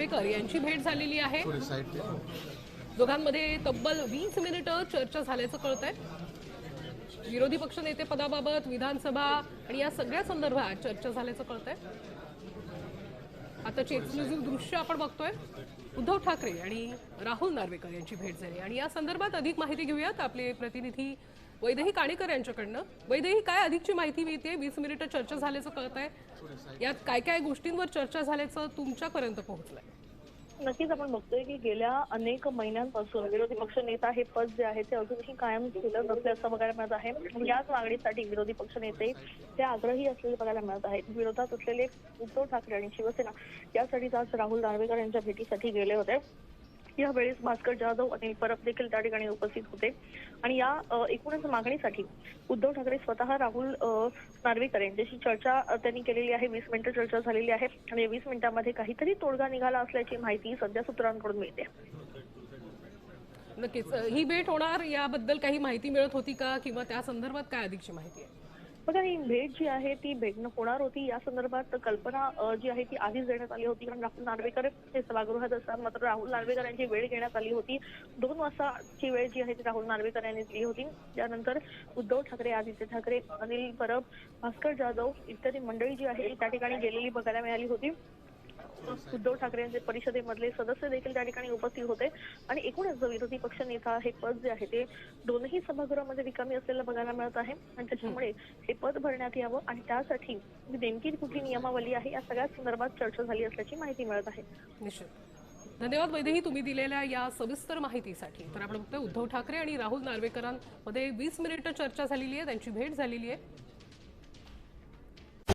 यांची भेट झालेली आहे। दोघांमध्ये तब्बल 20 मिनिटं चर्चा झाल्याचं कळतंय। विरोधी पक्ष नेते पदाबाबत विधानसभा आणि या सगळ्या संदर्भात चर्चा झाल्याचं कळतंय। आता एक्सक्लुझिव्ह दृश्य आपण बघतोय। उद्धव ठाकरे आणि राहुल नार्वेकर यांची भेट झाली आणि या संदर्भात अधिक माहिती घेऊयात आपले प्रतिनिधी वैदेही काणेकर यांच्याकडनं। वैदेही, काय अधिकची माहिती मिळते? 20 मिनिटं चर्चा झाल्याचं कळतंय, यात काय काय गोष्टींवर चर्चा झाल्याचं तुमच्यापर्यंत पोहोचलंय? नक्कीच आपण बघतोय की गेल्या अनेक महिन्यांपासून विरोधी पक्ष नेता हे पद जे आहे ते अजूनही कायम केलं नसले असं बघायला मिळत आहे। याच मागणीसाठी विरोधी पक्ष नेते ते आग्रही असलेले बघायला मिळत आहेत। विरोधात असलेले उद्धव ठाकरे आणि शिवसेना यासाठी आज राहुल नार्वेकर यांच्या भेटीसाठी गेले होते। यावेळेस भास्कर जाधव, अनिल परब देखील त्या ठिकाणी उपस्थित होते आणि या एकूणच मागणीसाठी उद्धव ठाकरे स्वतः राहुल नार्वेकर यांच्याशी चर्चा त्यांनी केलेली आहे। 20 मिनिटं चर्चा झालेली आहे आणि 20 मिनिटांमध्ये काहीतरी तोडगा निघाला असल्याची माहिती सध्या सूत्रांकडून मिळते। नक्कीच ही भेट होणार याबद्दल काही माहिती मिळत होती का, किंवा त्या संदर्भात काय अधिकची माहिती आहे? बघा, ही भेट जी आहे ती भेटणं होणार होती या संदर्भात कल्पना जी आहे ती आधीच देण्यात आली होती, कारण राहुल नार्वेकर हे सभागृहात असतात। मात्र राहुल नार्वेकर यांची वेळ घेण्यात आली होती। 2 वाजताची वेळ जी आहे ती राहुल नार्वेकर यांनी दिली होती। त्यानंतर उद्धव ठाकरे, आदित्य ठाकरे, अनिल परब, भास्कर जाधव इत्यादी मंडळी जी आहे त्या ठिकाणी गेलेली बघायला मिळाली होती। उद्धव ठाकरे यांचे परिषदेमधले सदस्य देखील त्या ठिकाणी उपस्थित होते आणि एकूणच जो विरोधी पक्ष नेता हे पद जे आहे ते दोनही सभागृहामध्ये रिकामी असलेलं बघायला मिळत आहे आणि त्याच्यामुळे हे पद भरण्यात यावं आणि त्यासाठी नेमकी कुठली नियमावली आहे या सगळ्या संदर्भात चर्चा झाली असल्याची माहिती मिळत आहे। निश्चित धन्यवाद वैदेही, तुम्ही दिलेल्या या सविस्तर माहितीसाठी। तर आपण बघतोय उद्धव ठाकरे आणि राहुल नार्वेकरांमध्ये 20 मिनिटं चर्चा झालेली आहे, त्यांची भेट झालेली आहे।